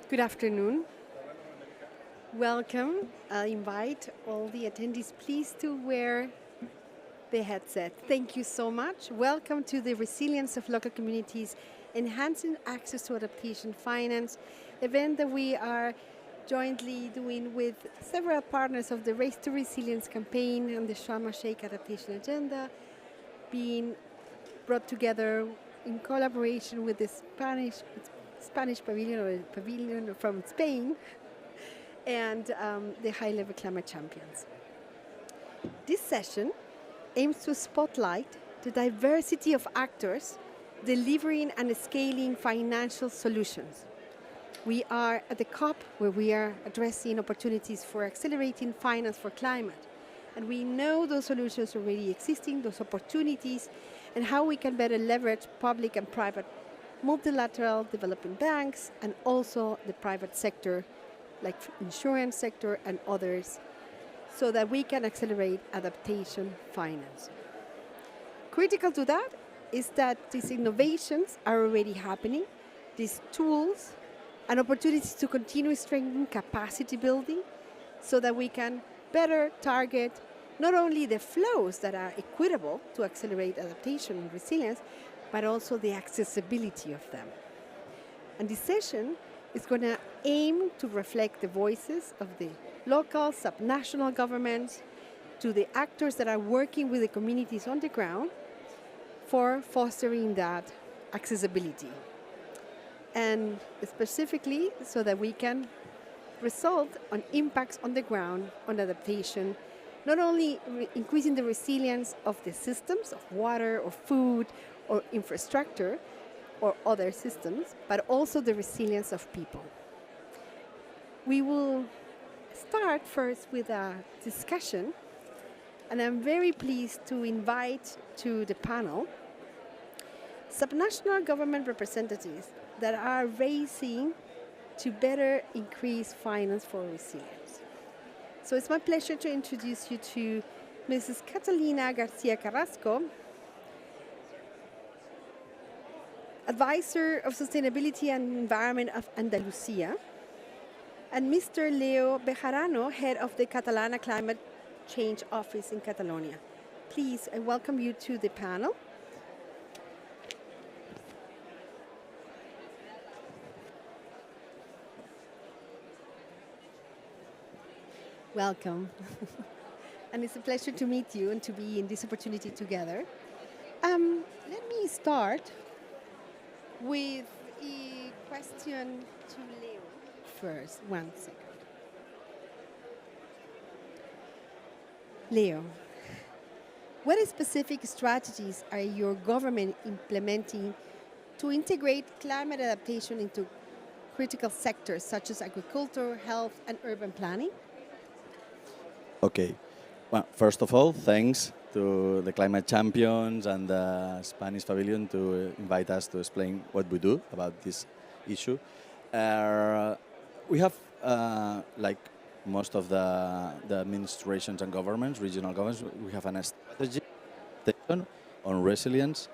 Good afternoon. Welcome. I invite all the attendees please to wear the headset. Thank you so much. Welcome to the Resilience of Local Communities Enhancing Access to Adaptation Finance event that we are jointly doing with several partners of the Race to Resilience campaign and the Sharm el-Sheikh Adaptation Agenda, being brought together in collaboration with the Spanish pavilion, or pavilion from Spain, and the high-level climate champions. This session aims to spotlight the diversity of actors delivering and scaling financial solutions. We are at the COP, where we are addressing opportunities for accelerating finance for climate. And we know those solutions already existing, those opportunities, and how we can better leverage public and private multilateral developing banks, and also the private sector, like insurance sector and others, so that we can accelerate adaptation finance. Critical to that is that these innovations are already happening, these tools and opportunities to continue strengthening capacity building, so that we can better target not only the flows that are equitable to accelerate adaptation and resilience, but also the accessibility of them. And this session is going to aim to reflect the voices of the local, subnational governments, to the actors that are working with the communities on the ground for fostering that accessibility. And specifically so that we can result on impacts on the ground, on adaptation, not only increasing the resilience of the systems of water or food or infrastructure or other systems, but also the resilience of people. We will start first with a discussion, and I'm very pleased to invite to the panel subnational government representatives that are racing to better increase finance for resilience. So it's my pleasure to introduce you to Mrs. Catalina Garcia Carrasco, Advisor of Sustainability and Environment of Andalusia, and Mr. Leo Bejarano, Head of the Catalana Climate Change Office in Catalonia. Please, I welcome you to the panel. Welcome. And it's a pleasure to meet you and to be in this opportunity together. Let me start with a question to Leo first. 1 second. Leo, what specific strategies are your government implementing to integrate climate adaptation into critical sectors such as agriculture, health, and urban planning? Okay. Well, first of all, thanks to the climate champions and the Spanish pavilion to invite us to explain what we do about this issue. We have, like most of the administrations and governments, regional governments, we have a strategy on resilience.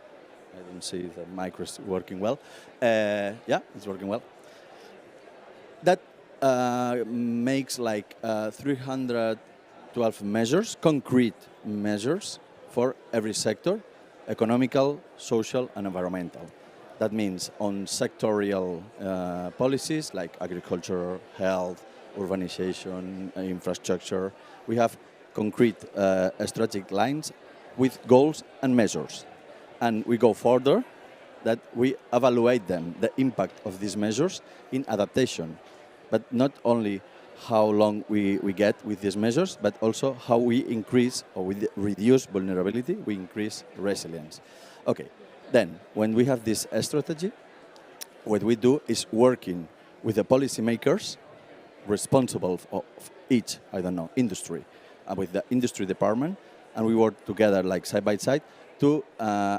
I don't see the mic is working well. Yeah, it's working well. That makes like 312 measures, concrete measures for every sector, economical, social, and environmental. That means on sectorial policies like agriculture, health, urbanization, infrastructure, we have concrete strategic lines with goals and measures. And we go further, that we evaluate them, the impact of these measures in adaptation, but not only how long we get with these measures, but also how we increase or we reduce vulnerability, we increase resilience. Okay, then when we have this strategy, what we do is working with the policymakers responsible of each, industry, with the industry department, and we work together like side by side to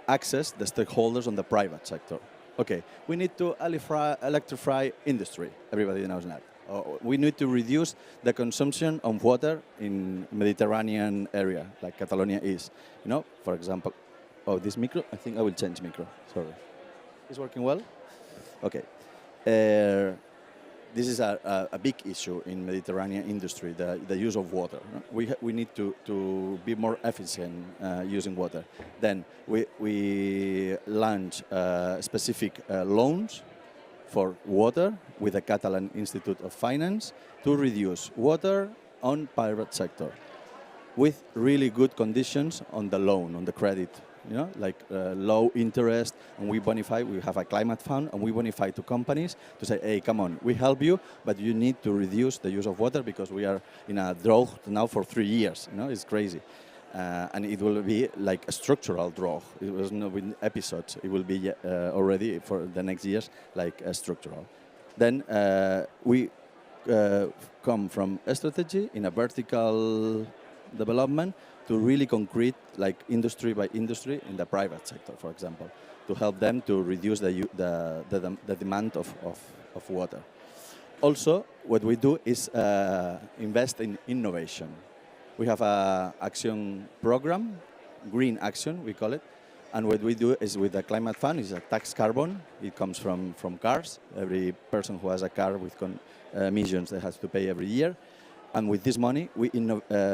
access the stakeholders on the private sector. Okay, we need to electrify industry, everybody knows that. We need to reduce the consumption of water in Mediterranean area, like Catalonia is. For example, this micro, I think I will change micro, sorry. Is working well? Okay. this is a big issue in Mediterranean industry, the use of water. No? We need to be more efficient using water. Then we launch specific loans for water with the Catalan Institute of Finance to reduce water on private sector with really good conditions on the loan, on the credit. You know, like low interest, and we have a climate fund, and we bonify to companies to say, hey, come on, we help you, but you need to reduce the use of water because we are in a drought now for 3 years. You know, it's crazy. And it will be like a structural drought. It was not with episodes. It will be already for the next years like a structural. Then we come from a strategy in a vertical development to really concrete, like industry by industry in the private sector, for example, to help them to reduce the demand of water. Also, what we do is invest in innovation. We have an action program, green action, we call it, and what we do is with the climate fund is a tax carbon. It comes from cars. Every person who has a car with emissions they has to pay every year. And with this money, we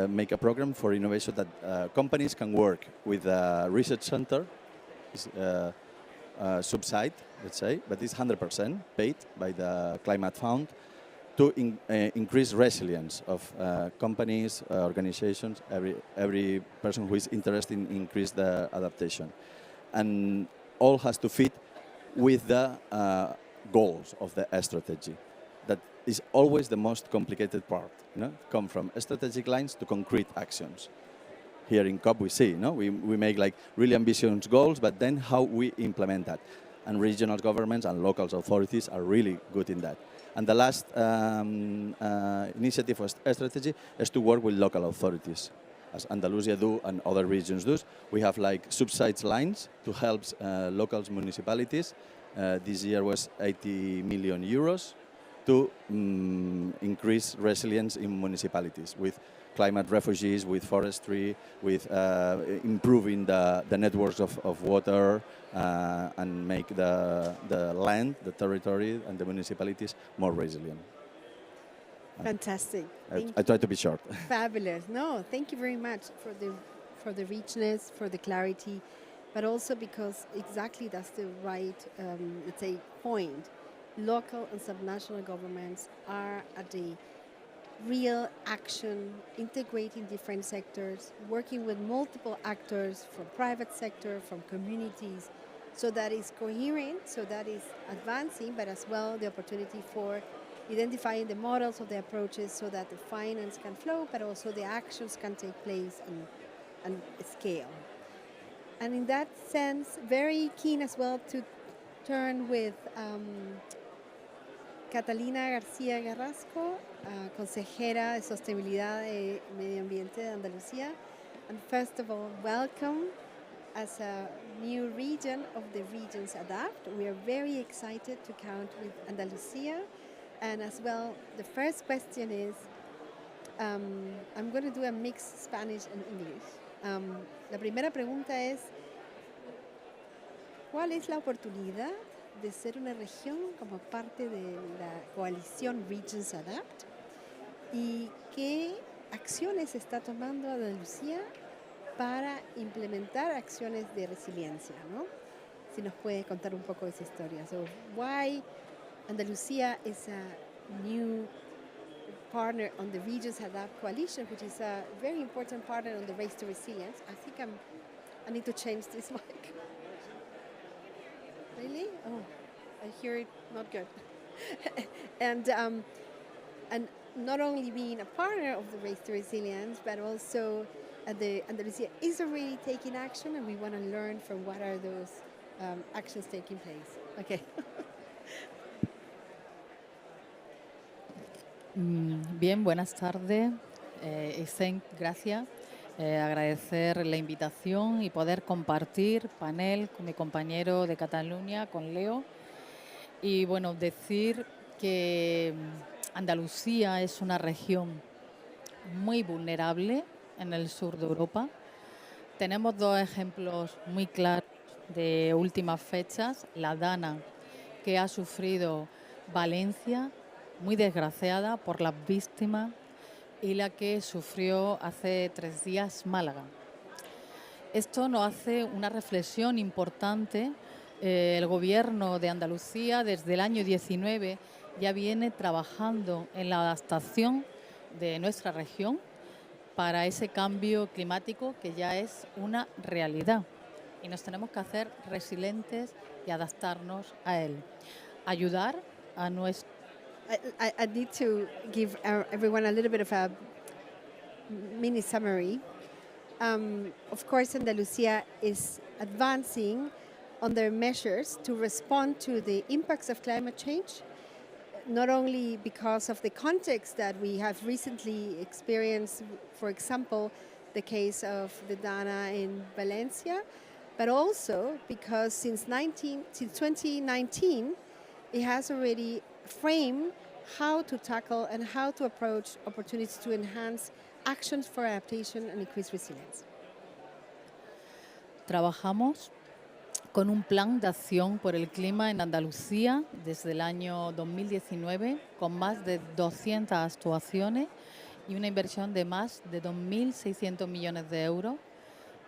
make a program for innovation that companies can work with a research center, subside, let's say, but it's 100% paid by the Climate Fund to increase resilience of companies, organizations, every person who is interested in increase the adaptation. And all has to fit with the goals of the strategy. That is always the most complicated part. You know, come from strategic lines to concrete actions. Here in COP we see, no, we make like really ambitious goals, but then how we implement that. And regional governments and local authorities are really good in that. And the last initiative of strategy is to work with local authorities, as Andalusia do and other regions do. We have like subsides lines to help local municipalities. This year was 80 million euros. To increase resilience in municipalities with climate refugees, with forestry, with improving the networks of water and make the land, the territory and the municipalities more resilient. Fantastic. I try to be short. Fabulous. No, thank you very much for the richness, for the clarity, but also because exactly that's the right, let's say, point. Local and subnational governments are at the real action, integrating different sectors, working with multiple actors from private sector, from communities, so that is coherent, so that is advancing, but as well the opportunity for identifying the models of the approaches so that the finance can flow, but also the actions can take place and scale. And in that sense, very keen as well to turn with Catalina García Garrasco, consejera de Sostenibilidad y Medio Ambiente de Andalucía. And first of all, welcome as a new region of the Regions Adapt. We are very excited to count with Andalusia. And as well, the first question is, I'm going to do a mixed Spanish and English. La primera pregunta es, ¿cuál es la oportunidad de ser una región como parte de la coalición Regions Adapt? ¿Y qué acciones está tomando Andalucía para implementar acciones de resiliencia, ¿no? Si nos puede contar un poco de esa historia. So, why Andalusia is a new partner on the Regions Adapt coalition, which is a very important partner on the race to resilience. I think I need to change this mic. Really? Oh, I hear it not good. and not only being a partner of the race to resilience, but also Andalusia is already taking action, and we want to learn from what are those actions taking place. Okay. Bien, buenas tardes. Gracias. Agradecer la invitación y poder compartir panel con mi compañero de Cataluña, con Leo. Y bueno, decir que Andalucía es una región muy vulnerable en el sur de Europa. Tenemos dos ejemplos muy claros de últimas fechas. La dana que ha sufrido Valencia muy desgraciada por las víctimas y la que sufrió hace 3 días Málaga. Esto nos hace una reflexión importante. El Gobierno de Andalucía desde el año 19 ya viene trabajando en la adaptación de nuestra región para ese cambio climático que ya es una realidad. Y nos tenemos que hacer resilientes y adaptarnos a él. Ayudar a nuestro... I need to give everyone a little bit of a mini summary. Of course, Andalusia is advancing on their measures to respond to the impacts of climate change, not only because of the context that we have recently experienced, for example, the case of the Dana in Valencia, but also because since 2019, it has already framed how to tackle and how to approach opportunities to enhance actions for adaptation and increase resilience. Trabajamos con un plan de acción por el clima en Andalucía desde el año 2019 con más de 200 actuaciones y una inversión de más de 2.600 millones de euros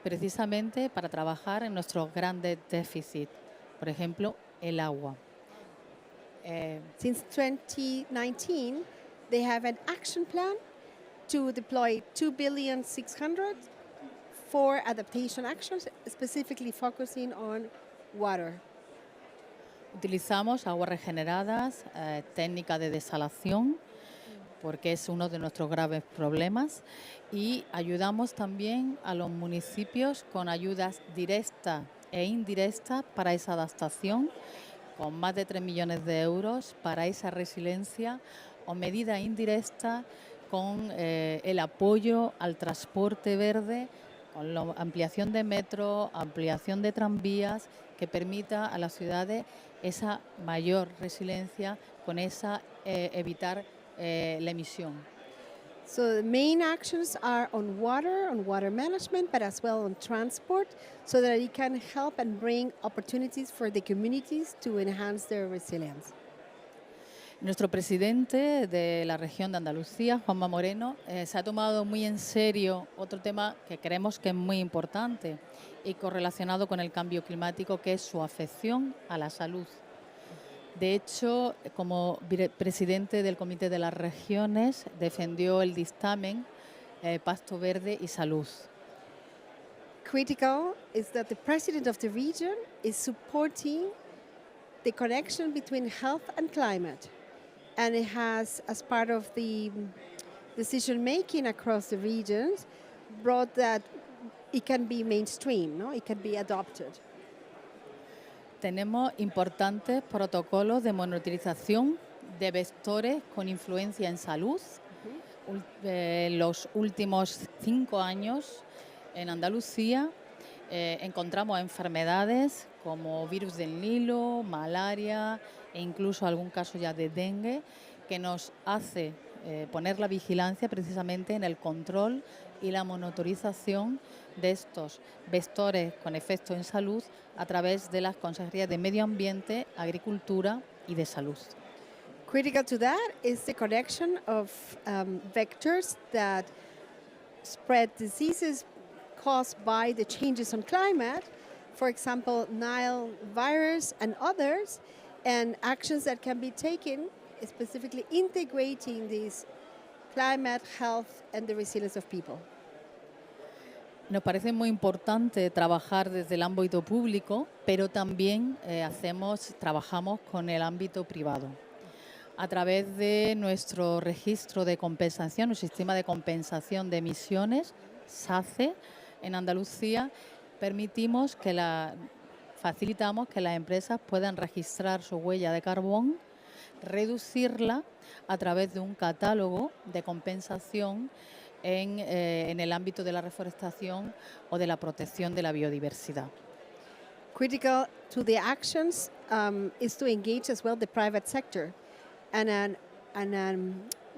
precisamente para trabajar en nuestros grandes déficits, por ejemplo, el agua. Since 2019, they have an action plan to deploy 2.6 billion for adaptation actions, specifically focusing on water. Utilizamos aguas regeneradas, técnica de desalación, porque es uno de nuestros graves problemas, y ayudamos también a los municipios con ayudas directas e indirectas para esa adaptación, con más de 3 millones de euros para esa resiliencia, o medidas indirectas con el apoyo al transporte verde, con la ampliación de metro, ampliación de tranvías, que permita a las ciudades esa mayor resiliencia, con esa evitar la emisión. So the main actions are on water management, but as well on transport, so that it can help and bring opportunities for the communities to enhance their resilience. Nuestro presidente de la región de Andalucía, Juanma Moreno, se ha tomado muy en serio otro tema que creemos que es muy importante y correlacionado con el cambio climático, que es su afección a la salud. De hecho, como presidente del Comité de las Regiones, defendió el dictamen Pacto Verde y Salud. Critical is that the president of the region is supporting the connection between health and climate. And it has, as part of the decision-making across the regions, brought that it can be mainstream, no? It can be adopted. Tenemos importantes protocolos de monitorización de vectores con influencia en salud. Los últimos 5 años en Andalucía encontramos enfermedades como virus del Nilo, malaria e incluso algún caso ya de dengue, que nos hace poner la vigilancia precisamente en el control y la monitorización de estos vectores con efecto en salud a través de las consejerías de Medio Ambiente, Agricultura y de Salud. Critical to that is the connection of vectors that spread diseases caused by the changes on climate, for example, Nile virus and others, and actions that can be taken, specifically integrating these climate, health, and the resilience of people. Nos parece muy importante trabajar desde el ámbito público, pero también trabajamos con el ámbito privado. A través de nuestro registro de compensación, el sistema de compensación de emisiones, SACE, en Andalucía, facilitamos que las empresas puedan registrar su huella de carbón, reducirla a través de un catálogo de compensación en el ámbito de la reforestación o de la protección de la biodiversidad. Critical to the actions is to engage as well the private sector. And a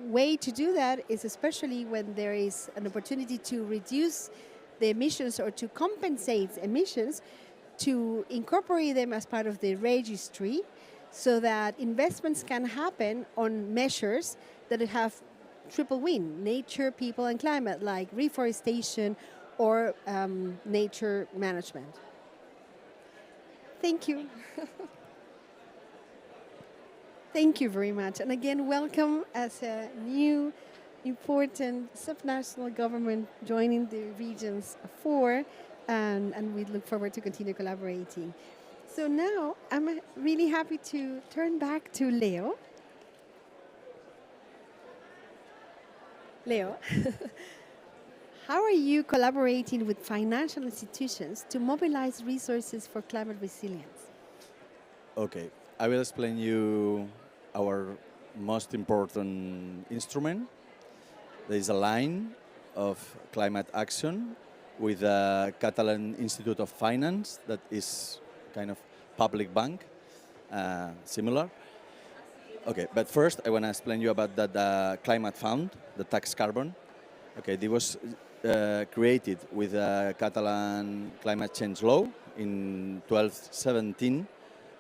way to do that is, especially when there is an opportunity to reduce the emissions or to compensate emissions, to incorporate them as part of the registry, so that investments can happen on measures that have triple win: nature, people, and climate, like reforestation or nature management. Thank you. Thank you very much. And again, welcome as a new important subnational government joining the Regions 4, and we look forward to continue collaborating. So now I'm really happy to turn back to Leo. Leo, how are you collaborating with financial institutions to mobilize resources for climate resilience? Okay, I will explain you our most important instrument. There is a line of climate action with the Catalan Institute of Finance that is kind of public bank, similar. Okay, but first I want to explain you about the climate fund, the tax carbon. Okay, it was created with the Catalan climate change law in 1217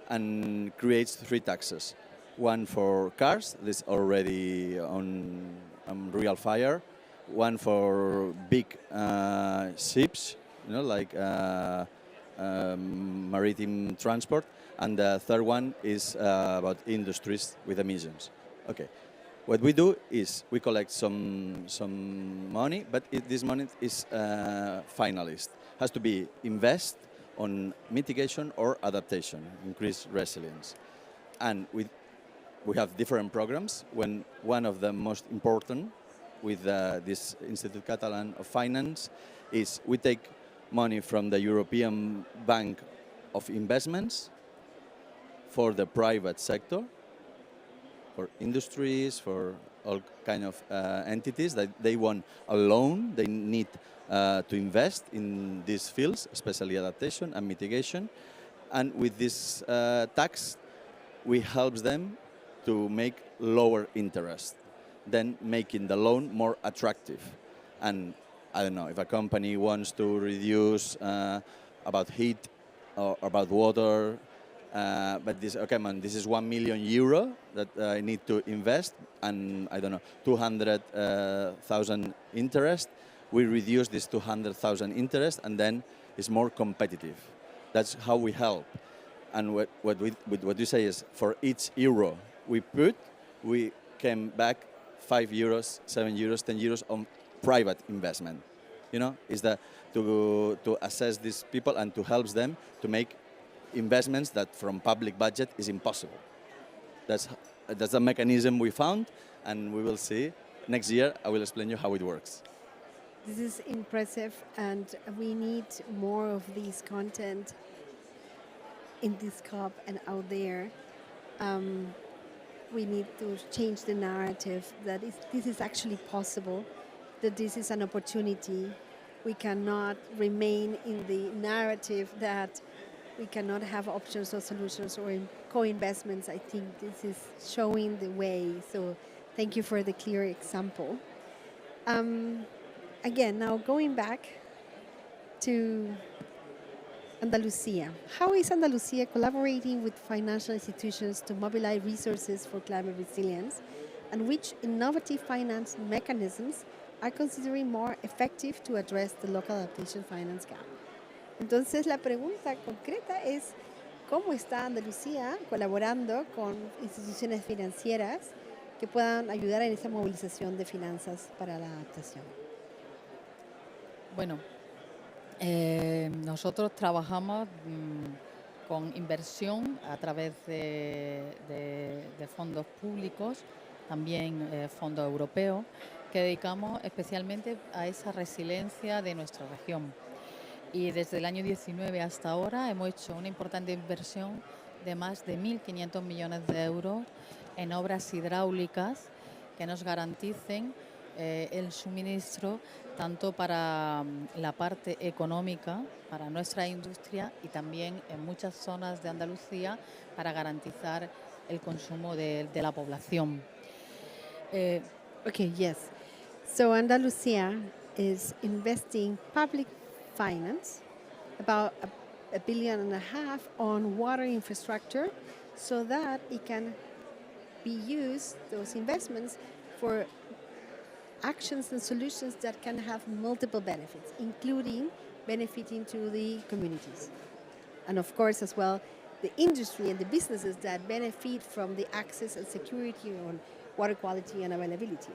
and creates three taxes. One for cars, this already on real fire. One for big ships, like maritime transport. And the third one is about industries with emissions. Okay. What we do is we collect some money, but this money is finalist. Has to be invest on mitigation or adaptation, increase resilience. And we have different programs. When one of the most important with this Institute Catalan of Finance is we take money from the European Bank of Investments for the private sector, for industries, for all kind of entities that they want a loan, they need to invest in these fields, especially adaptation and mitigation. And with this tax, we help them to make lower interest, then making the loan more attractive. And I don't know, if a company wants to reduce about heat or about water, but this, okay, man, this is 1 million euro that I need to invest, and I don't know, 200,000 interest. We reduce this 200,000 interest, and then it's more competitive. That's how we help. And what you say is, for each euro we put, we came back 5 euros, 7 euros, 10 euros on private investment. Is that to assess these people and to help them to make investments that from public budget is impossible. That's a mechanism we found, and we will see. Next year, I will explain you how it works. This is impressive, and we need more of this content in this COP and out there. We need to change the narrative that this is actually possible, that this is an opportunity. We cannot remain in the narrative that we cannot have options or solutions or co-investments. I think this is showing the way. So thank you for the clear example. Again, now going back to Andalusia. How is Andalusia collaborating with financial institutions to mobilize resources for climate resilience? And which innovative finance mechanisms are considering more effective to address the local adaptation finance gap? Entonces, la pregunta concreta es, ¿cómo está Andalucía colaborando con instituciones financieras que puedan ayudar en esa movilización de finanzas para la adaptación? Bueno, nosotros trabajamos con inversión a través de fondos públicos, también fondos europeos, que dedicamos especialmente a esa resiliencia de nuestra región. Y desde el año 19 hasta ahora hemos hecho una importante inversión de más de 1.500 millones de euros en obras hidráulicas que nos garanticen el suministro tanto para la parte económica, para nuestra industria, y también en muchas zonas de Andalucía para garantizar el consumo de la población. Okay, yes. So Andalusia is investing public finance, about $1.5 billion on water infrastructure so that it can be used, those investments, for actions and solutions that can have multiple benefits, including benefiting to the communities. And of course, as well, the industry and the businesses that benefit from the access and security on water quality and availability.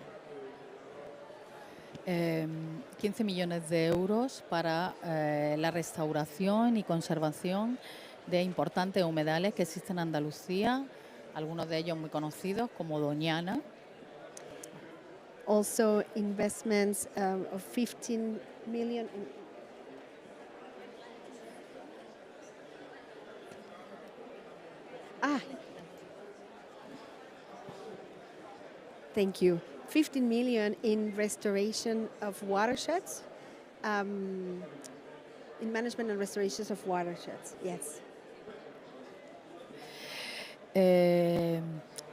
15 millones de euros para la restauración y conservación de importantes humedales que existen en Andalucía, algunos de ellos muy conocidos como Doñana. Also investments of 15 million in thank you. 15 million in restoration of watersheds, in management and restorations of watersheds, yes.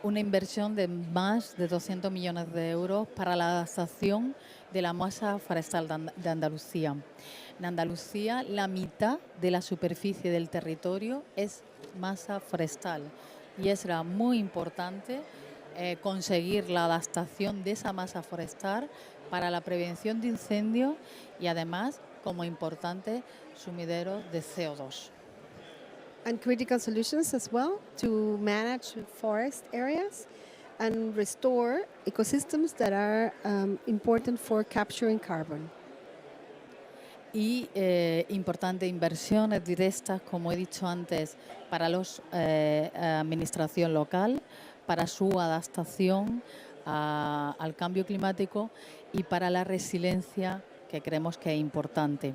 Una inversión de más de 200 millones de euros para la adaptación de la masa forestal de Andalucía. En Andalucía, la mitad de la superficie del territorio es masa forestal y era muy importante conseguir la adaptación de esa masa forestal para la prevención de incendios y además como importante sumidero de CO2. And critical solutions as well to manage forest areas and restore ecosystems that are important for capturing carbon. Y importantes inversiones directas, como he dicho antes, para la administración local, para su adaptación al cambio climático y para la resiliencia, que creemos que es importante.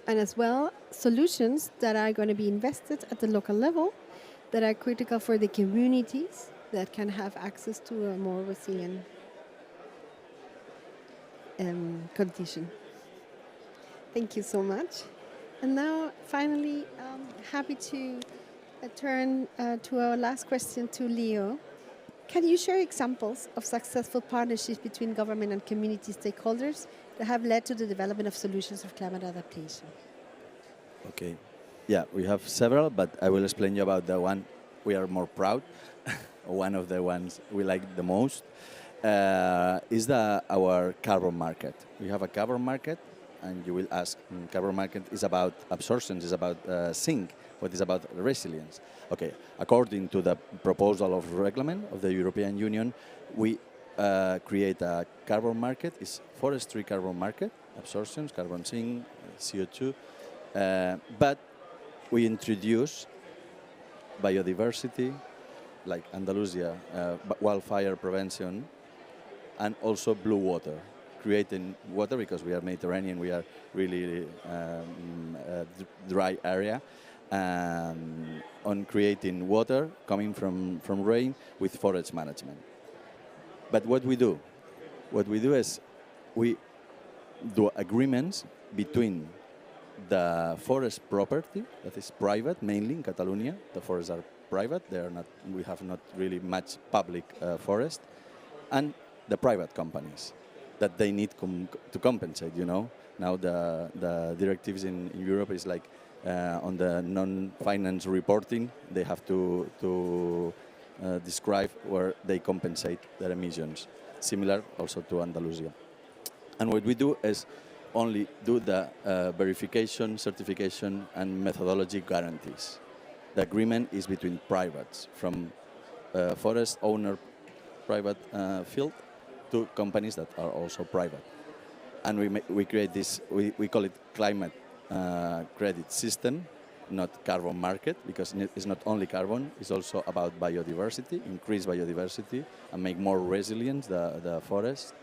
And as well, solutions that are going to be invested at the local level that are critical for the communities that can have access to a more resilient condition. Thank you so much. And now, finally, happy to turn to our last question to Leo. Can you share examples of successful partnerships between government and community stakeholders that have led to the development of solutions of climate adaptation? Okay. Yeah, we have several, but I will explain you about the one we are more proud. One of the ones we like the most is our carbon market. We have a carbon market, and you will ask, carbon market is about absorption, is about sink, what is about resilience. Okay, according to the proposal of reglement of the European Union, we create a carbon market, is forestry carbon market, absorption, carbon sink, CO2, but we introduce biodiversity, like Andalusia, wildfire prevention, and also blue water, creating water because we are Mediterranean, we are really dry area, on creating water coming from rain with forest management. But what we do is we do agreements between the forest property that is private, mainly in Catalonia. The forests are private; they are not. We have not really much public forest, and the private companies that they need to compensate. You know, now the directives in Europe is like on the non-finance reporting, they have to describe where they compensate their emissions. Similar also to Andalusia. And what we do is only do the verification, certification, and methodology guarantees. The agreement is between privates, from forest owner private field to companies that are also private. And we create this, we call it climate credit system, not carbon market, because it's not only carbon, it's also about biodiversity, increase biodiversity, and make more resilient the forest,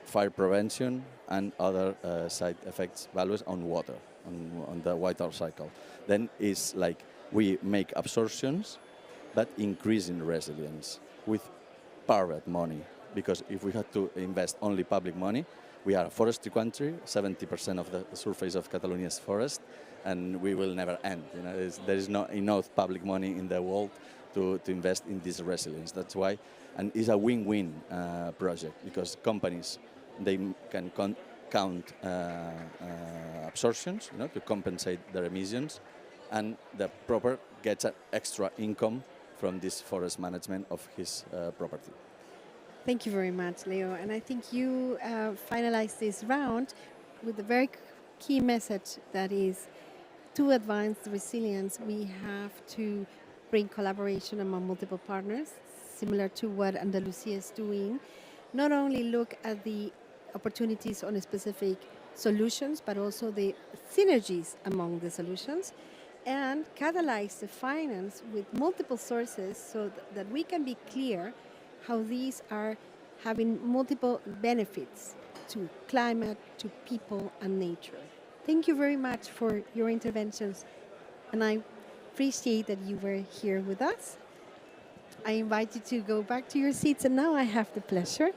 fire prevention, and other side effects values on water, on the water cycle. Then it's like we make absorptions, but increase in resilience with private money, because if we had to invest only public money, we are a forestry country, 70% of the surface of Catalonia is forest, and we will never end. You know, there is not enough public money in the world to invest in this resilience. That's why, and it's a win-win project, because companies, they can count absorptions, you know, to compensate their emissions, and the proper gets an extra income from this forest management of his property. Thank you very much, Leo. And I think you finalized this round with a very key message, that is, to advance the resilience, we have to bring collaboration among multiple partners, similar to what Andalusia is doing. Not only look at the opportunities on specific solutions, but also the synergies among the solutions, and catalyze the finance with multiple sources so that we can be clear how these are having multiple benefits to climate, to people, and nature. Thank you very much for your interventions, and I appreciate that you were here with us. I invite you to go back to your seats, and now I have the pleasure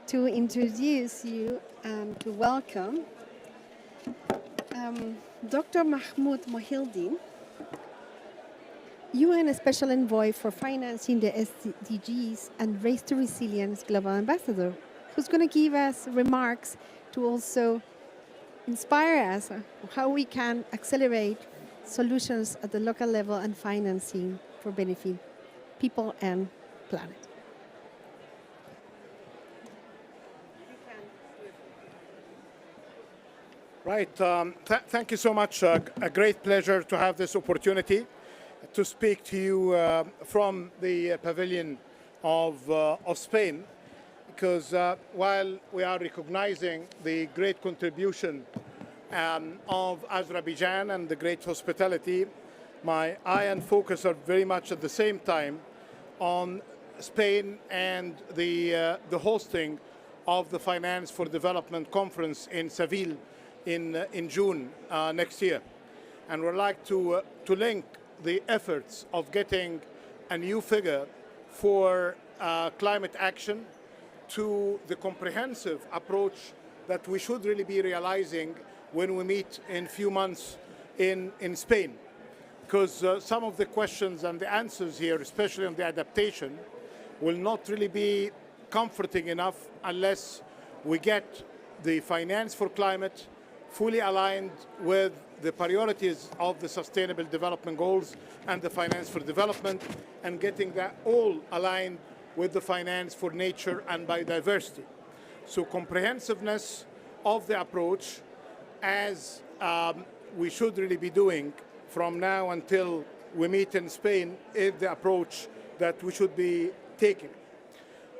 to introduce you and to welcome Dr. Mahmoud Mohildin, UN Special Envoy for Financing the SDGs and Race to Resilience Global Ambassador, who's going to give us remarks to also inspire us how we can accelerate solutions at the local level and financing for benefit people and planet. Right. Thank you so much. A great pleasure to have this opportunity to speak to you from the pavilion of Spain, because while we are recognizing the great contribution of Azerbaijan and the great hospitality, my eye and focus are very much at the same time on Spain and the hosting of the Finance for Development Conference in Seville in June next year. And we'd like to link the efforts of getting a new figure for climate action to the comprehensive approach that we should really be realizing when we meet in a few months in Spain. Because some of the questions and the answers here, especially on the adaptation, will not really be comforting enough unless we get the finance for climate fully aligned with the priorities of the Sustainable Development Goals and the finance for development, and getting that all aligned with the finance for nature and biodiversity. So comprehensiveness of the approach, as we should really be doing from now until we meet in Spain, is the approach that we should be taking.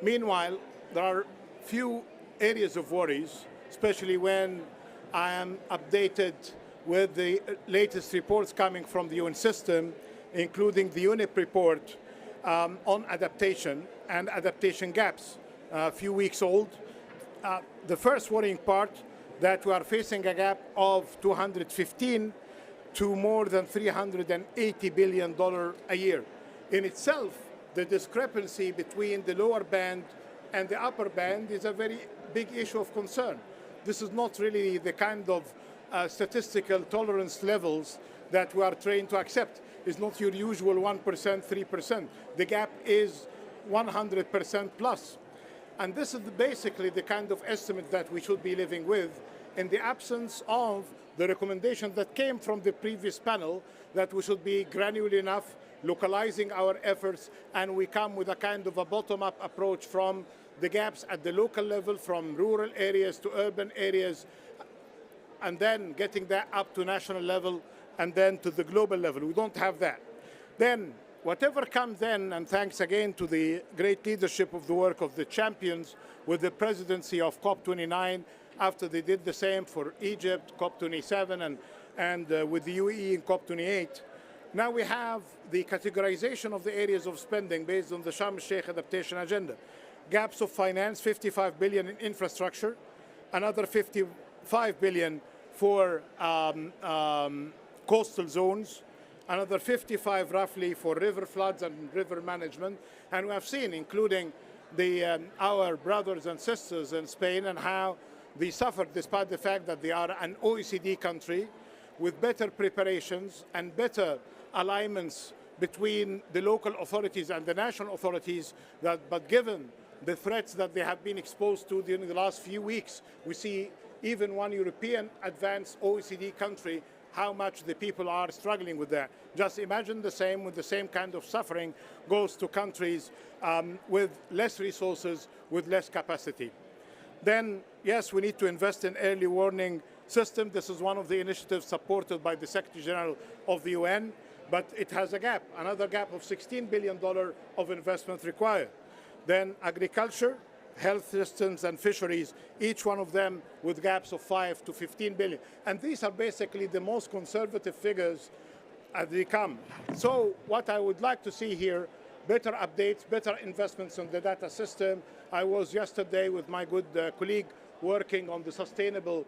Meanwhile, there are few areas of worries, especially when I am updated with the latest reports coming from the UN system, including the UNEP report on adaptation and adaptation gaps, a few weeks old. The first worrying part, that we are facing a gap of 215 to more than $380 billion a year. In itself, the discrepancy between the lower band and the upper band is a very big issue of concern. This is not really the kind of statistical tolerance levels that we are trained to accept. It's not your usual 1%, 3%. The gap is 100% plus. And this is basically the kind of estimate that we should be living with in the absence of the recommendation that came from the previous panel, that we should be granular enough, localizing our efforts, and we come with a kind of a bottom-up approach from the gaps at the local level, from rural areas to urban areas, and then getting that up to national level and then to the global level. We don't have that. Then, whatever comes then, and thanks again to the great leadership of the work of the champions with the presidency of COP29, after they did the same for Egypt, COP27, and with the UAE in COP28, now we have the categorization of the areas of spending based on the Sharm el-Sheikh adaptation agenda. Gaps of finance, 55 billion in infrastructure, another 55 billion for coastal zones, another 55 roughly for river floods and river management. And we have seen, including our brothers and sisters in Spain, and how they suffered despite the fact that they are an OECD country with better preparations and better alignments between the local authorities and the national authorities, but given the threats that they have been exposed to during the last few weeks, we see even one European advanced OECD country how much the people are struggling with that. Just imagine the same with the same kind of suffering goes to countries with less resources, with less capacity. Then, yes, we need to invest in early warning system. This is one of the initiatives supported by the Secretary General of the UN, but it has a gap, another gap of $16 billion of investment required. Then agriculture, health systems and fisheries, each one of them with gaps of 5 to 15 billion. And these are basically the most conservative figures as they come. So what I would like to see here, better updates, better investments in the data system. I was yesterday with my good colleague working on the sustainable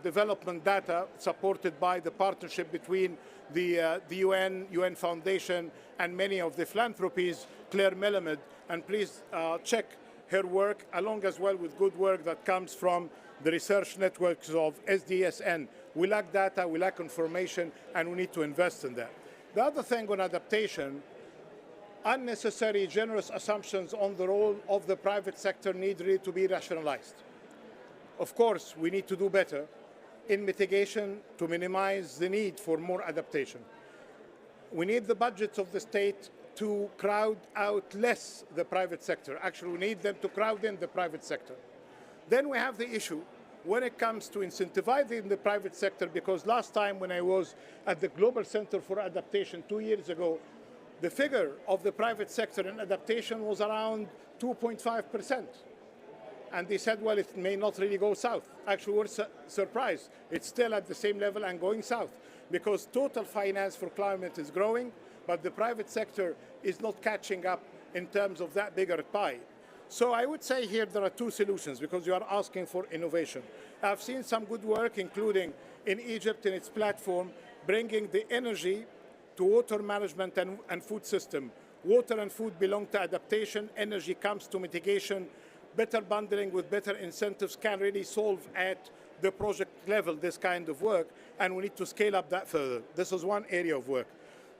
development data supported by the partnership between the UN Foundation and many of the philanthropies, Claire Melamed, and please check her work along as well with good work that comes from the research networks of SDSN. We lack data, we lack information, and we need to invest in that. The other thing on adaptation, unnecessary generous assumptions on the role of the private sector need really to be rationalized. Of course, we need to do better in mitigation to minimize the need for more adaptation. We need the budgets of the state to crowd out less the private sector. Actually, we need them to crowd in the private sector. Then we have the issue when it comes to incentivizing the private sector, because last time when I was at the Global Center for Adaptation 2 years ago, the figure of the private sector in adaptation was around 2.5%. And they said, well, it may not really go south. Actually, we're surprised. It's still at the same level and going south, because total finance for climate is growing, but the private sector is not catching up in terms of that bigger pie. So I would say here there are two solutions, because you are asking for innovation. I've seen some good work, including in Egypt in its platform, bringing the energy to water management and food system. Water and food belong to adaptation, energy comes to mitigation. Better bundling with better incentives can really solve at the project level this kind of work, and we need to scale up that further. This is one area of work.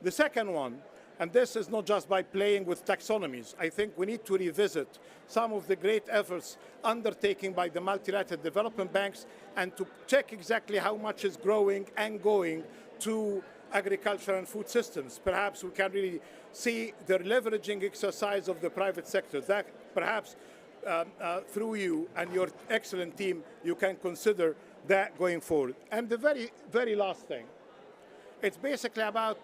The second one, and this is not just by playing with taxonomies, I think we need to revisit some of the great efforts undertaken by the multilateral development banks and to check exactly how much is growing and going to agriculture and food systems. Perhaps we can really see the leveraging exercise of the private sector. That perhaps through you and your excellent team, you can consider that going forward. And the very, very last thing, it's basically about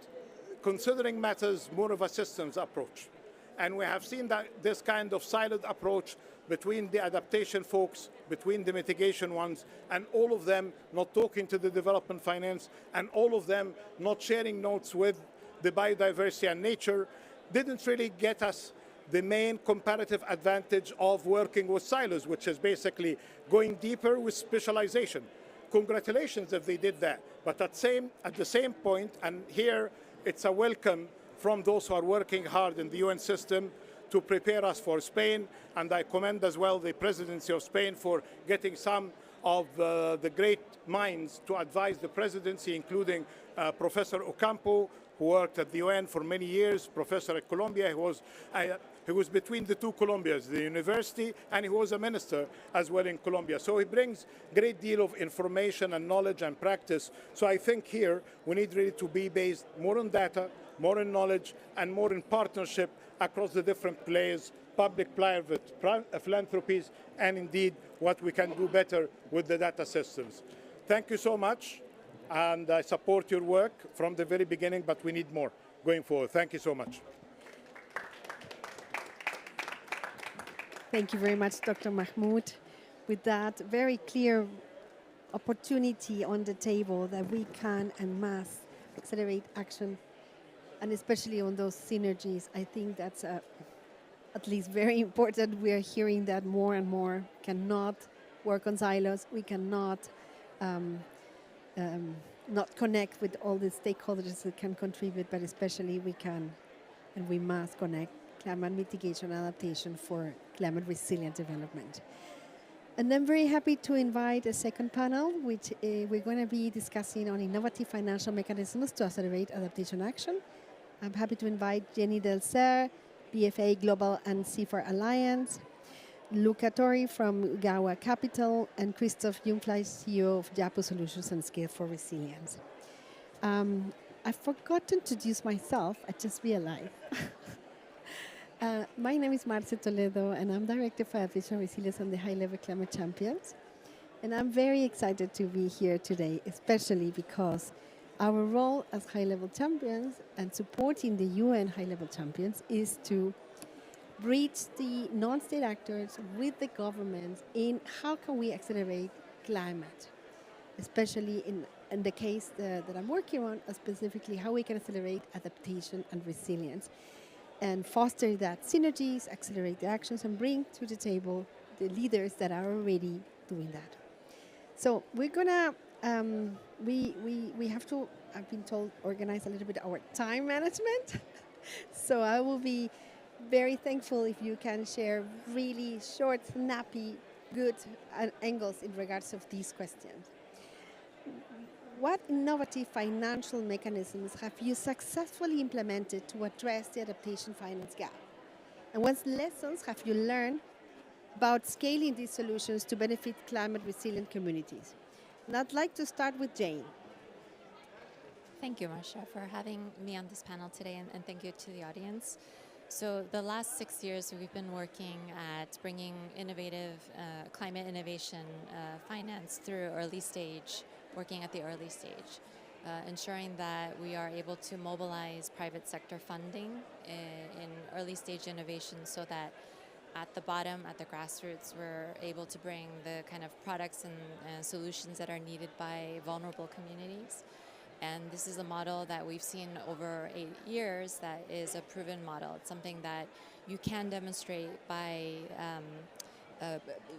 considering matters more of a systems approach. And we have seen that this kind of siloed approach between the adaptation folks, between the mitigation ones, and all of them not talking to the development finance, and all of them not sharing notes with the biodiversity and nature, didn't really get us the main comparative advantage of working with silos, which is basically going deeper with specialization. Congratulations if they did that. But at the same point, and here it's a welcome from those who are working hard in the UN system to prepare us for Spain, and I commend as well the presidency of Spain for getting some of the great minds to advise the presidency, including Professor Ocampo, who worked at the UN for many years, professor at Colombia. He was between the two Colombias, the university, and he was a minister as well in Colombia. So he brings a great deal of information and knowledge and practice. So I think here we need really to be based more on data, more in knowledge, and more in partnership across the different players, public-private philanthropies, and indeed what we can do better with the data systems. Thank you so much, and I support your work from the very beginning, but we need more going forward. Thank you so much. Thank you very much, Dr. Mahmoud. With that very clear opportunity on the table that we can en masse accelerate action, and especially on those synergies, I think that's at least very important. We are hearing that more and more. Cannot work on silos. We cannot not connect with all the stakeholders that can contribute, but especially we can and we must connect climate mitigation adaptation for climate resilient development. And I'm very happy to invite a second panel, which we're going to be discussing on innovative financial mechanisms to accelerate adaptation action. I'm happy to invite Jenny Delcer, BFA Global and C4 Alliance, Luca Tori from Gawa Capital, and Christoph Jungfleisch, CEO of Japo Solutions and Scale for Resilience. I forgot to introduce myself, I just realized. My name is Marce Toledo, and I'm Director for Adaptation, Resilience and the High-Level Climate Champions. And I'm very excited to be here today, especially because our role as high-level champions and supporting the UN high-level champions is to bridge the non-state actors with the governments in how can we accelerate climate, especially in the case that I'm working on, specifically how we can accelerate adaptation and resilience and foster that synergies, accelerate the actions, and bring to the table the leaders that are already doing that. So we're gonna, we have to, I've been told, organize a little bit our time management. So I will be very thankful if you can share really short, snappy, good angles in regards of these questions. What innovative financial mechanisms have you successfully implemented to address the adaptation finance gap? And what lessons have you learned about scaling these solutions to benefit climate resilient communities? And I'd like to start with Jane. Thank you, Marcia, for having me on this panel today, and thank you to the audience. So the last 6 years, we've been working at bringing innovative climate innovation finance through early stage, working at the early stage, ensuring that we are able to mobilize private sector funding in early stage innovation so that at the bottom, at the grassroots, we're able to bring the kind of products and solutions that are needed by vulnerable communities. And this is a model that we've seen over 8 years that is a proven model. It's something that you can demonstrate by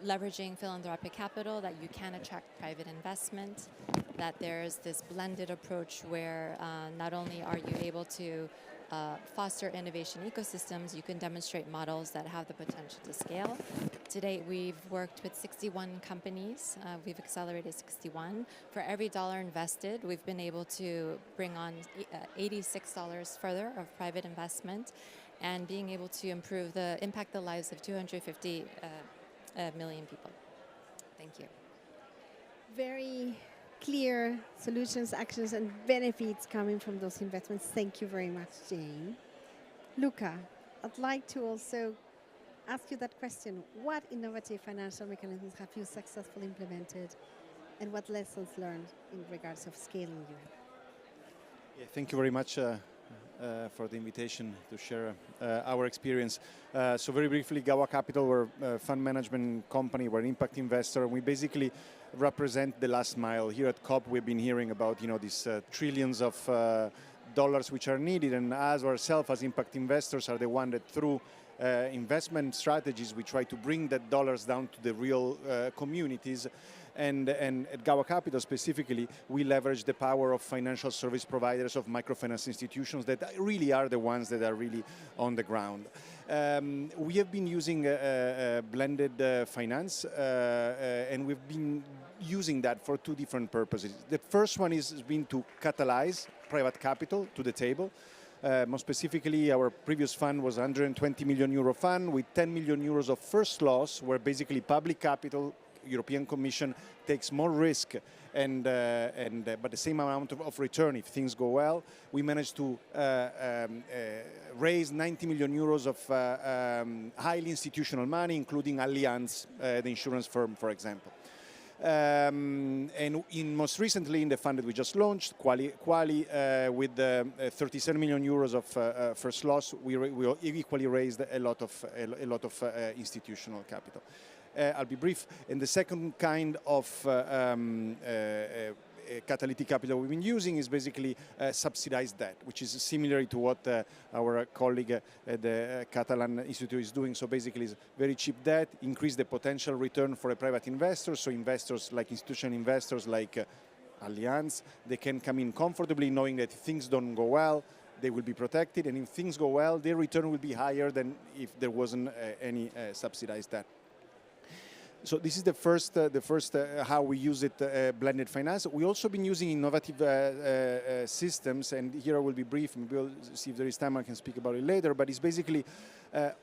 leveraging philanthropic capital, that you can attract private investment, that there's this blended approach where not only are you able to foster innovation ecosystems, you can demonstrate models that have the potential to scale. To date, we've worked with 61 companies. We've accelerated 61. For every dollar invested, we've been able to bring on $86 further of private investment and being able to impact the lives of 250 million people. Thank you. Very clear solutions, actions, and benefits coming from those investments. Thank you very much, Jane. Luca, I'd like to also ask you that question. What innovative financial mechanisms have you successfully implemented, and what lessons learned in regards of scaling you? Yeah, thank you very much for the invitation to share our experience. So very briefly, Gawa Capital, we're a fund management company, we're an impact investor, and we basically represent the last mile. Here at COP, we've been hearing about these trillions of dollars which are needed, and as ourselves as impact investors are the one that through investment strategies we try to bring that dollars down to the real communities. And at Gawa Capital specifically, we leverage the power of financial service providers, of microfinance institutions that really are the ones that are really on the ground. We have been using blended finance, and we've been using that for two different purposes. The first one has been to catalyze private capital to the table. More specifically, our previous fund was a 120 million euro fund with 10 million euros of first loss, where basically public capital, European Commission takes more risk but the same amount of return if things go well. We managed to raise 90 million euros of highly institutional money, including Allianz, the insurance firm, for example. And most recently in the fund that we just launched, Quali with 37 million euros of first loss, we equally raised a lot of institutional capital. I'll be brief. And the second kind of catalytic capital we've been using is basically subsidized debt, which is similar to what our colleague at the Catalan Institute is doing. So basically it's very cheap debt, increase the potential return for a private investor. So investors like institutional investors like Allianz, they can come in comfortably knowing that if things don't go well, they will be protected. And if things go well, their return will be higher than if there wasn't any subsidized debt. So this is the first how we use it, blended finance. We also been using innovative systems, and here I will be brief. Maybe we'll see if there is time I can speak about it later. But it's basically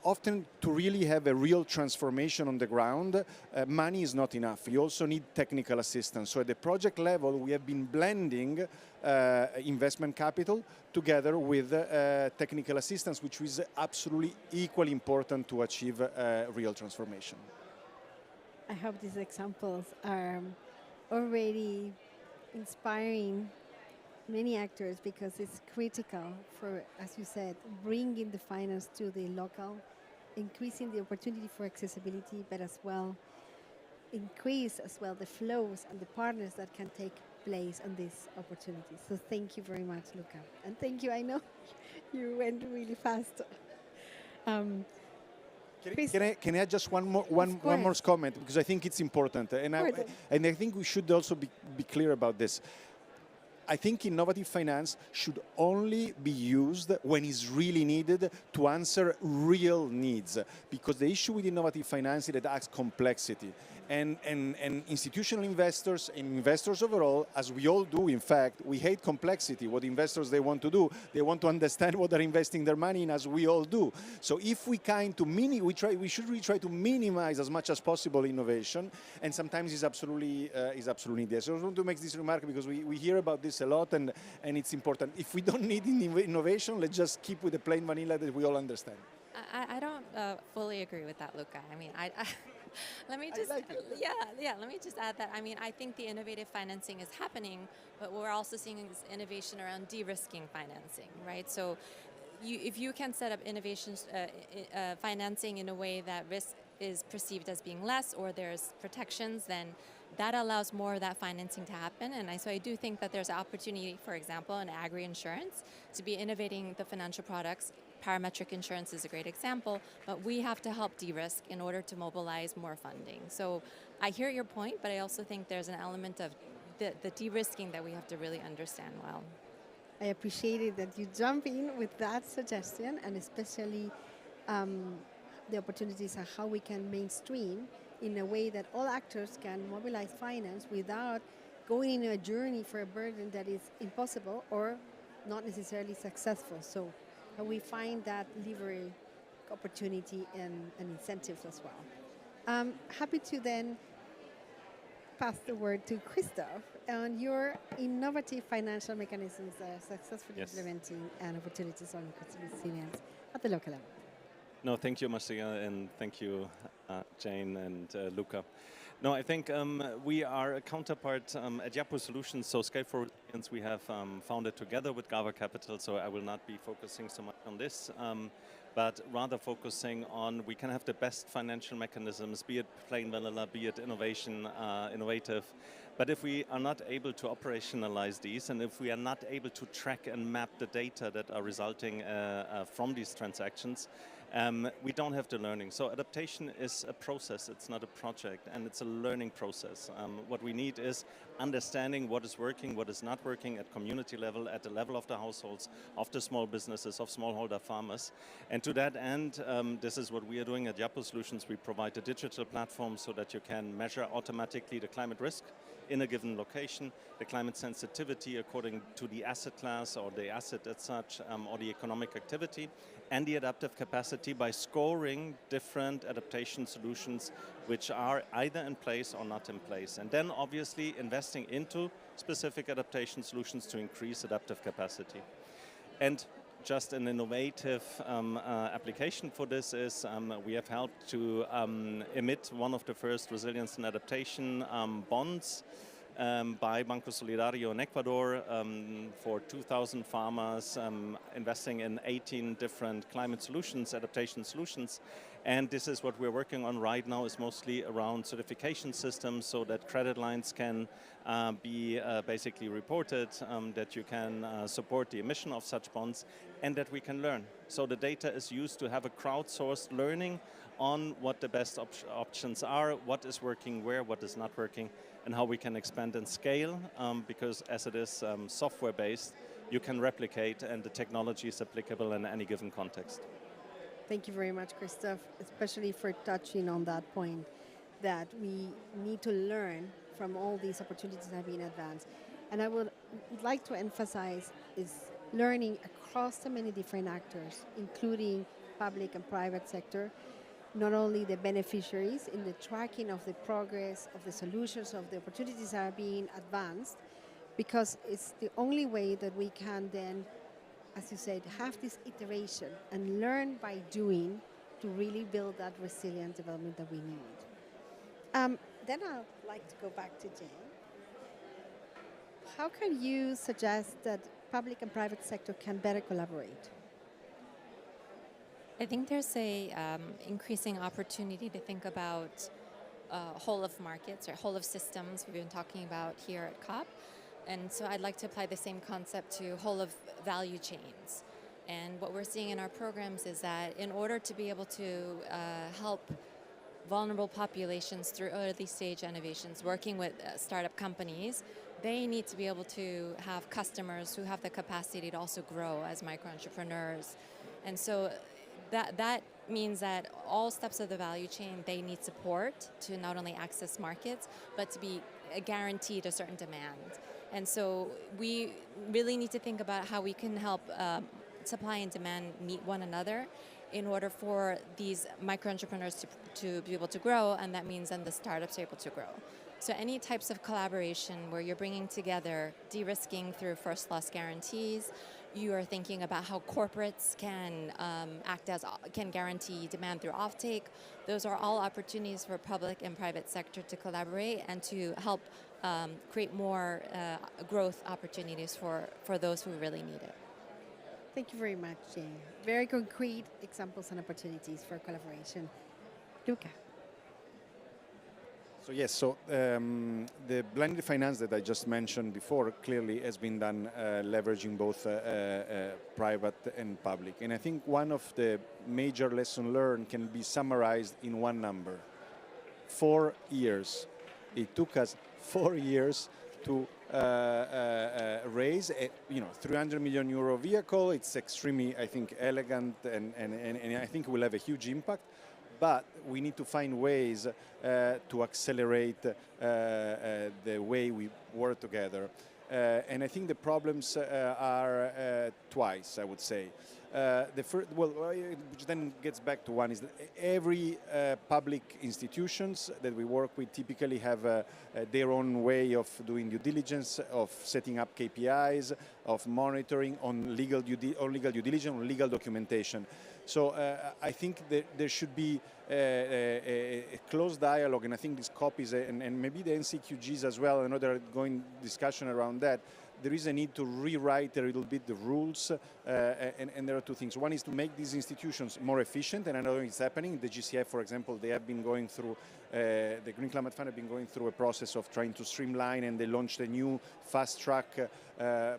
often to really have a real transformation on the ground, money is not enough. You also need technical assistance. So at the project level, we have been blending investment capital together with technical assistance, which is absolutely equally important to achieve real transformation. I hope these examples are already inspiring many actors, because it's critical for, as you said, bringing the finance to the local, increasing the opportunity for accessibility, but as well increase as well the flows and the partners that can take place on these opportunities. So thank you very much, Luca. And thank you, I know you went really fast. Can I add just one more comment, because I think it's important, and I think we should also be clear about this. I think innovative finance should only be used when it's really needed to answer real needs, because the issue with innovative finance is that it adds complexity. And institutional investors and investors overall, as we all do, in fact, we hate complexity. What investors they want to do, they want to understand what they're investing their money in, as we all do. So if we we should really try to minimize as much as possible innovation, and sometimes it's absolutely there. So I want to make this remark, because we hear about this a lot, and it's important. If we don't need innovation, let's just keep with the plain vanilla that we all understand. I don't fully agree with that, Luca. I mean, let me just let me just add that. I mean, I think the innovative financing is happening, but we're also seeing this innovation around de-risking financing, right? So, if you can set up innovations financing in a way that risk is perceived as being less, or there's protections, then that allows more of that financing to happen. And so I do think that there's an opportunity, for example, in agri-insurance, to be innovating the financial products. Parametric insurance is a great example, but we have to help de-risk in order to mobilize more funding. So I hear your point, but I also think there's an element of the de-risking that we have to really understand well. I appreciated that you jump in with that suggestion, and especially the opportunities of how we can mainstream in a way that all actors can mobilize finance without going in a journey for a burden that is impossible or not necessarily successful. So we find that leverage opportunity and incentives as well. Happy to then pass the word to Christoph on your innovative financial mechanisms that are successfully implementing and opportunities on resilience at the local level. No, thank you, Marcia, and thank you, Jane and Luca. No, I think we are a counterpart at Yapo Solutions, so Scale for Resilience we have founded together with Gava Capital, so I will not be focusing so much on this, but rather focusing on we can have the best financial mechanisms, be it plain vanilla, be it innovative, but if we are not able to operationalize these, and if we are not able to track and map the data that are resulting from these transactions, we don't have the learning. So adaptation is a process, it's not a project, and it's a learning process. What we need is understanding what is working, what is not working at community level, at the level of the households, of the small businesses, of smallholder farmers. And to that end, this is what we are doing at Yapo Solutions. We provide a digital platform so that you can measure automatically the climate risk in a given location, the climate sensitivity according to the asset class or the asset as such, or the economic activity, and the adaptive capacity by scoring different adaptation solutions which are either in place or not in place. And then obviously investing into specific adaptation solutions to increase adaptive capacity. And just an innovative application for this is we have helped to emit one of the first resilience and adaptation bonds by Banco Solidario in Ecuador for 2,000 farmers investing in 18 different climate solutions, adaptation solutions. And this is what we're working on right now, is mostly around certification systems so that credit lines can be basically reported, that you can support the emission of such bonds, and that we can learn. So the data is used to have a crowdsourced learning on what the best options are, what is working where, what is not working, and how we can expand and scale, because as it is software-based, you can replicate and the technology is applicable in any given context. Thank you very much, Christoph, especially for touching on that point. that we need to learn from all these opportunities that have been advanced. And I would like to emphasize is learning across the many different actors, including public and private sector, not only the beneficiaries in the tracking of the progress, of the solutions, of the opportunities that are being advanced, because it's the only way that we can then, as you said, have this iteration and learn by doing to really build that resilient development that we need. Then I'd like to go back to Jane. How can you suggest that public and private sector can better collaborate? I think there's a increasing opportunity to think about whole of markets or whole of systems we've been talking about here at COP. And so I'd like to apply the same concept to whole of value chains. And what we're seeing in our programs is that in order to be able to help vulnerable populations through early stage innovations, working with startup companies, they need to be able to have customers who have the capacity to also grow as micro-entrepreneurs. And so that means that all steps of the value chain, they need support to not only access markets, but to be guaranteed a certain demand. And so we really need to think about how we can help supply and demand meet one another in order for these micro-entrepreneurs to be able to grow, and that means then the startups are able to grow. So any types of collaboration where you're bringing together de-risking through first loss guarantees, you are thinking about how corporates can can guarantee demand through offtake. Those are all opportunities for public and private sector to collaborate and to help create more growth opportunities for those who really need it. Thank you very much, Jane. Very concrete examples and opportunities for collaboration. Luca. So yes, so the blended finance that I just mentioned before clearly has been done leveraging both private and public. And I think one of the major lessons learned can be summarized in one number: 4 years. It took us 4 years to raise a 300 million euro vehicle. It's extremely, I think, elegant and I think will have a huge impact. But we need to find ways to accelerate the way we work together. And I think the problems are twice, I would say. The first, which then gets back to one, is that every public institutions that we work with typically have their own way of doing due diligence, of setting up KPIs, of monitoring on legal due diligence, on legal documentation. So I think that there should be a close dialogue, and I think this COP is, and maybe the NCQGs as well, I know there are going discussion around that. There is a need to rewrite a little bit the rules, and there are two things. One is to make these institutions more efficient, and I know it's happening. The GCF, for example, they have been going through, the Green Climate Fund have been going through a process of trying to streamline, and they launched a new fast-track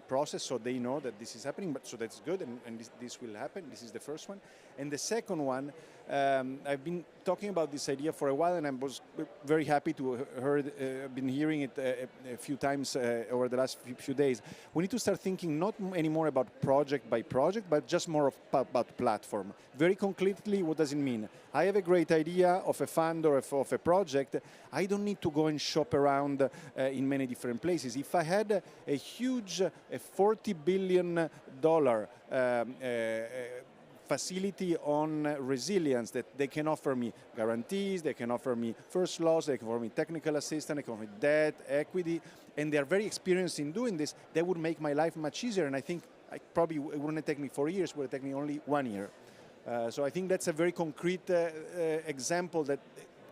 process, so they know that this is happening, but so that's good, and this will happen. This is the first one. And the second one, I've been talking about this idea for a while, and I was very happy to been hearing it a few times over the last few days. We need to start thinking not anymore about project by project, but just more about platform. Very concretely, what does it mean? I have a great idea of a fund or of a project. I don't need to go and shop around in many different places. If I had a huge $40 billion facility on resilience, that they can offer me guarantees, they can offer me first loss, they can offer me technical assistance, they can offer me debt, equity, and they're very experienced in doing this, that would make my life much easier. And I think it wouldn't take me 4 years, it would take me only 1 year. So I think that's a very concrete example that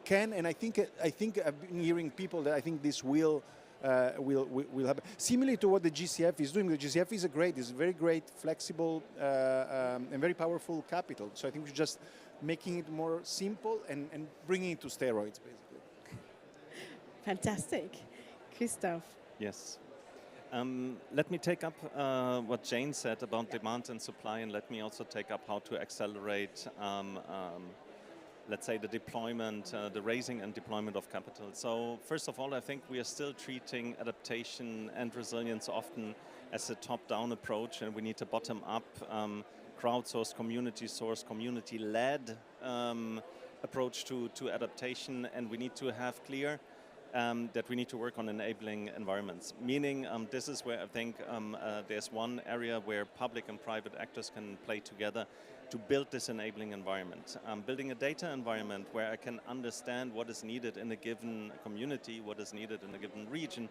can, and I think I've been hearing people that I think this will happen. Similarly to what the GCF is doing. The GCF is a very great, flexible, and very powerful capital. So I think we're just making it more simple and bringing it to steroids, basically. Fantastic. Christoph. Yes. Let me take up what Jane said about demand and supply, and let me also take up how to accelerate let's say the deployment, the raising and deployment of capital. So first of all, I think we are still treating adaptation and resilience often as a top-down approach, and we need a bottom-up, crowdsourced, community-sourced, community-led approach to adaptation, and we need to have clear that we need to work on enabling environments. Meaning, this is where I think there's one area where public and private actors can play together to build this enabling environment. Building a data environment where I can understand what is needed in a given community, what is needed in a given region,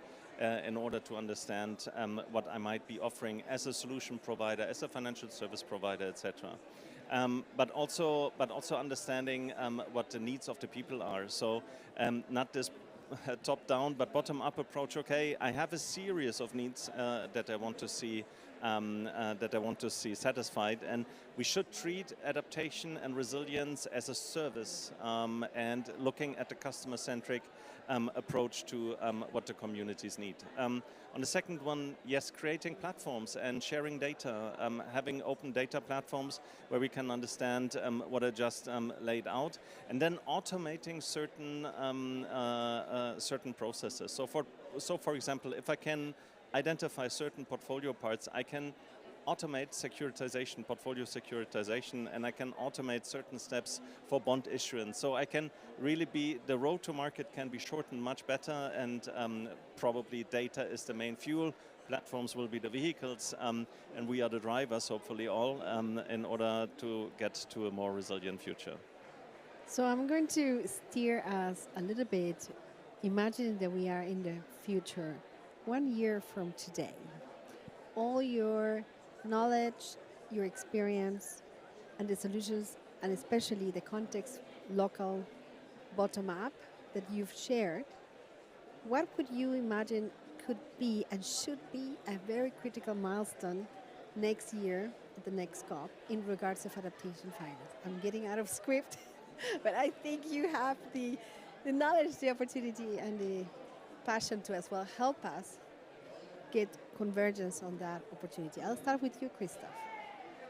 in order to understand what I might be offering as a solution provider, as a financial service provider, etc. But also understanding what the needs of the people are. So not this top-down but bottom-up approach. Okay, I have a series of needs that I want to see satisfied, and we should treat adaptation and resilience as a service and looking at the customer-centric approach to what the communities need. On the second one, yes, creating platforms and sharing data, having open data platforms where we can understand what I just laid out, and then automating certain processes. So for example, if I can identify certain portfolio parts, I can automate securitization, portfolio securitization, and I can automate certain steps for bond issuance. So I can really the road to market can be shortened much better, and probably data is the main fuel. Platforms will be the vehicles, and we are the drivers, hopefully all, in order to get to a more resilient future. So I'm going to steer us a little bit, imagine that we are in the future, 1 year from today. All your knowledge, your experience, and the solutions, and especially the context, local, bottom-up, that you've shared, what would you imagine could be and should be a very critical milestone next year at the next COP in regards of adaptation finance? I'm getting out of script, but I think you have the knowledge, the opportunity, and the passion to as well help us get convergence on that opportunity. I'll start with you, Christoph.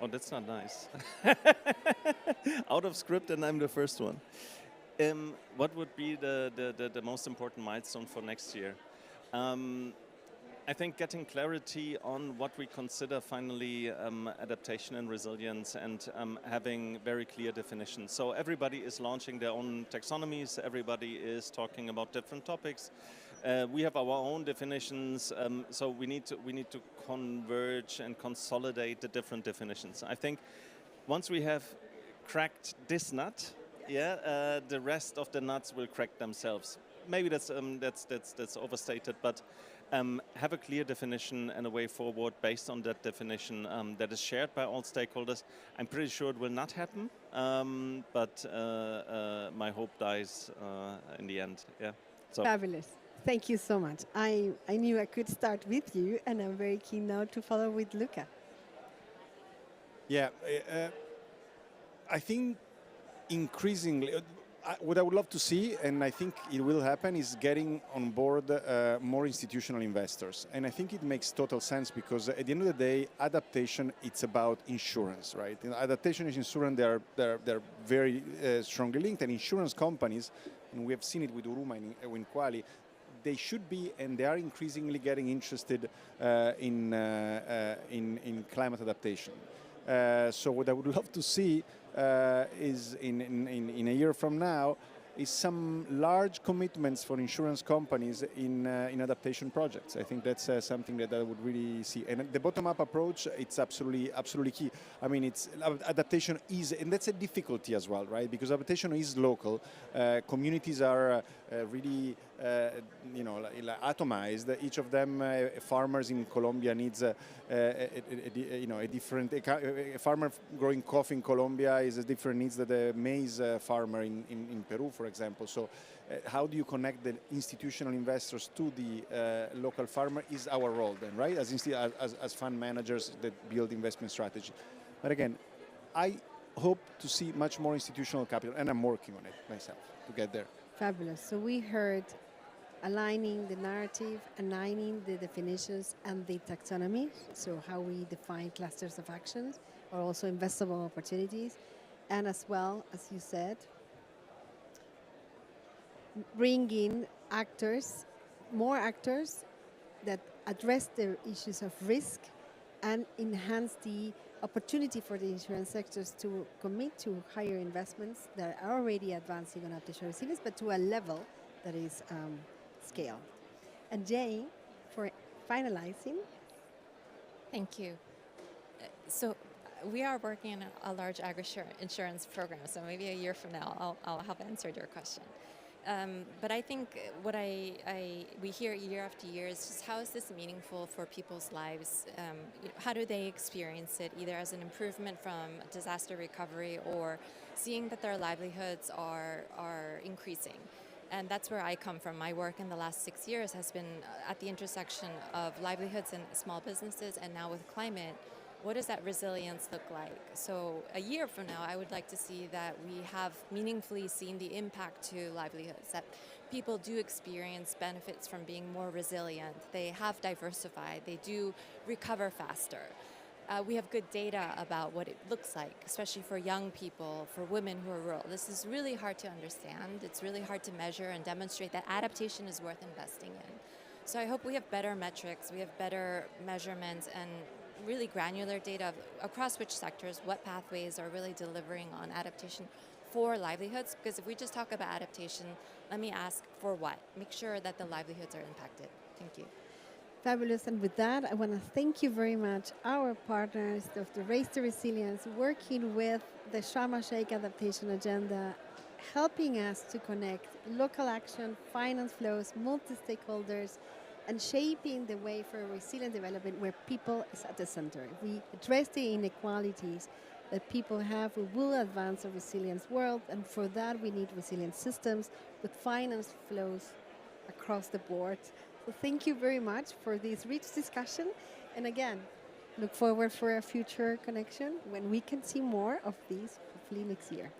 Oh, that's not nice. Out of script, and I'm the first one. What would be the most important milestone for next year? I think getting clarity on what we consider finally adaptation and resilience, and having very clear definitions. So everybody is launching their own taxonomies, everybody is talking about different topics. We have our own definitions, so we need to converge and consolidate the different definitions. I think once we have cracked this nut, the rest of the nuts will crack themselves. Maybe that's overstated, but have a clear definition and a way forward based on that definition that is shared by all stakeholders. I'm pretty sure it will not happen, but my hope dies in the end. Yeah. So. Fabulous. Thank you so much. I knew I could start with you, and I'm very keen now to follow with Luca. Yeah, I think increasingly, what I would love to see, and I think it will happen, is getting on board more institutional investors. And I think it makes total sense because at the end of the day, adaptation, it's about insurance, right? Adaptation and insurance, they're very strongly linked, and insurance companies, and we have seen it with Uruma and Quali, they should be, and they are increasingly getting interested in climate adaptation. So what I would love to see is in a year from now is some large commitments for insurance companies in adaptation projects. I think that's something that I would really see. And the bottom-up approach, it's absolutely key. I mean, adaptation is, and that's a difficulty as well, right? Because adaptation is local. Communities are really, atomized. Each of them, farmers in Colombia needs a different. A farmer growing coffee in Colombia is a different needs than the maize farmer in Peru, for example. So, how do you connect the institutional investors to the local farmer is our role then, right? As fund managers that build investment strategy. But again, I hope to see much more institutional capital, and I'm working on it myself to get there. Fabulous. So we heard aligning the narrative, aligning the definitions and the taxonomy, so how we define clusters of actions or also investable opportunities, and as well, as you said, bring in actors, more actors that address the issues of risk and enhance the opportunity for the insurance sectors to commit to higher investments that are already advancing on adaptation resilience, but to a level that is scale. And Jane, for finalizing. Thank you. So we are working on a large agri-insurance program, so maybe a year from now I'll have answered your question. But I think what we hear year after year is just how is this meaningful for people's lives? How do they experience it, either as an improvement from disaster recovery or seeing that their livelihoods are increasing? And that's where I come from. My work in the last 6 years has been at the intersection of livelihoods and small businesses, and now with climate. What does that resilience look like? So a year from now, I would like to see that we have meaningfully seen the impact to livelihoods, that people do experience benefits from being more resilient. They have diversified. They do recover faster. We have good data about what it looks like, especially for young people, for women who are rural. This is really hard to understand. It's really hard to measure and demonstrate that adaptation is worth investing in. So I hope we have better metrics, we have better measurements, and really granular data across which sectors, what pathways are really delivering on adaptation for livelihoods. Because if we just talk about adaptation, let me ask for what? Make sure that the livelihoods are impacted. Thank you. Fabulous. And with that, I want to thank you very much, our partners of the Race to Resilience, working with the Sharm el-Sheikh Adaptation Agenda, helping us to connect local action, finance flows, multi-stakeholders, and shaping the way for resilient development where people is at the center. If we address the inequalities that people have, we will advance a resilience world, and for that we need resilient systems with finance flows across the board. So thank you very much for this rich discussion, and again, look forward for a future connection when we can see more of these, hopefully next year.